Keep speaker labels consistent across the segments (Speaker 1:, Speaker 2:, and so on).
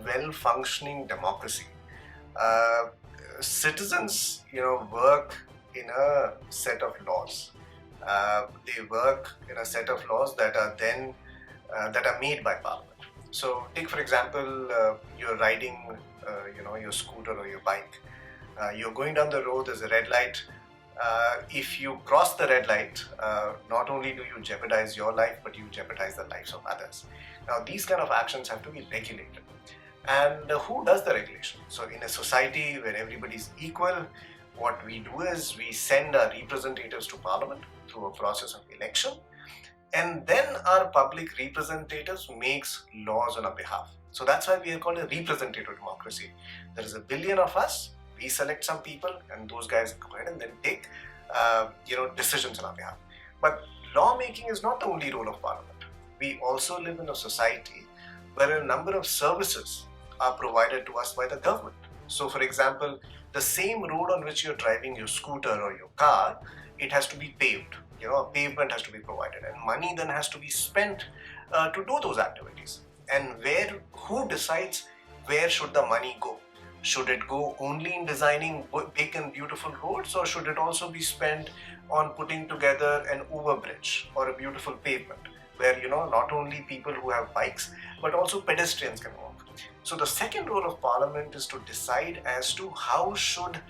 Speaker 1: well-functioning democracy, uh, citizens, work in a set of laws. They work in a set of laws that are then that are made by Parliament. So, take for example, you're riding, your scooter or your bike. You're going down the road. There's a red light. If you cross the red light, not only do you jeopardize your life, but you jeopardize the lives of others. Now, these kind of actions have to be regulated. And who does the regulation? So, in a society where everybody is equal, what we do is we send our representatives to Parliament through a process of election, and then our public representatives makes laws on our behalf. So that's why we are called a representative democracy. There is a billion of us. We select some people, and those guys go ahead and then take decisions on our behalf. But lawmaking is not the only role of Parliament. We also live in a society where a number of services are provided to us by the government. So, for example, the same road on which you're driving your scooter or your car, it has to be paved. A pavement has to be provided, and money then has to be spent to do those activities. And who decides where should the money go? Should it go only in designing big and beautiful roads, or should it also be spent on putting together an overbridge or a beautiful pavement where not only people who have bikes but also pedestrians can walk? So the second role of Parliament is to decide as to how should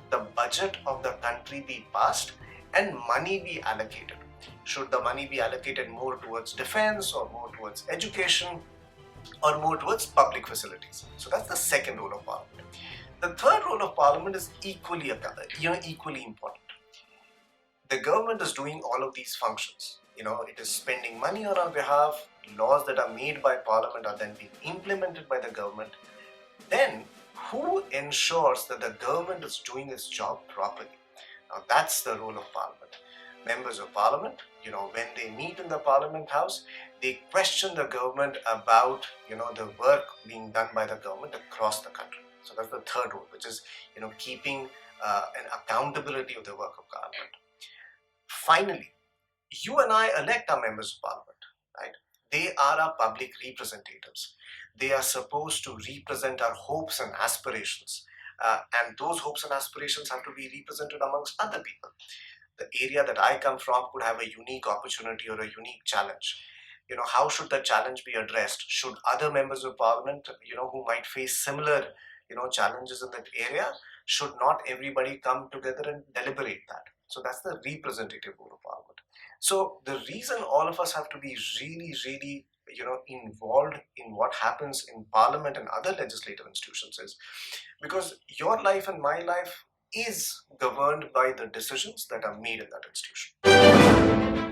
Speaker 1: the budget of the country be passed and money be allocated. Should the money be allocated more towards defense, or more towards education, or more towards public facilities? So that's the second role of Parliament. The third role of Parliament is equally important. The government is doing all of these functions. It is spending money on our behalf. Laws that are made by Parliament are then being implemented by the government. Then, who ensures that the government is doing its job properly? Now, that's the role of Parliament. Members of Parliament, when they meet in the Parliament House, they question the government about, the work being done by the government across the country. So that's the third role, which is, keeping an accountability of the work of Parliament. Finally, you and I elect our members of Parliament, right? They are our public representatives. They are supposed to represent our hopes and aspirations. And those hopes and aspirations have to be represented amongst other people. The area that I come from could have a unique opportunity or a unique challenge. How should the challenge be addressed? Should other members of Parliament, who might face similar, challenges in that area, should not everybody come together and deliberate that? So that's the representative role of Parliament. So the reason all of us have to be really, really, involved in what happens in Parliament and other legislative institutions is because your life and my life is governed by the decisions that are made in that institution.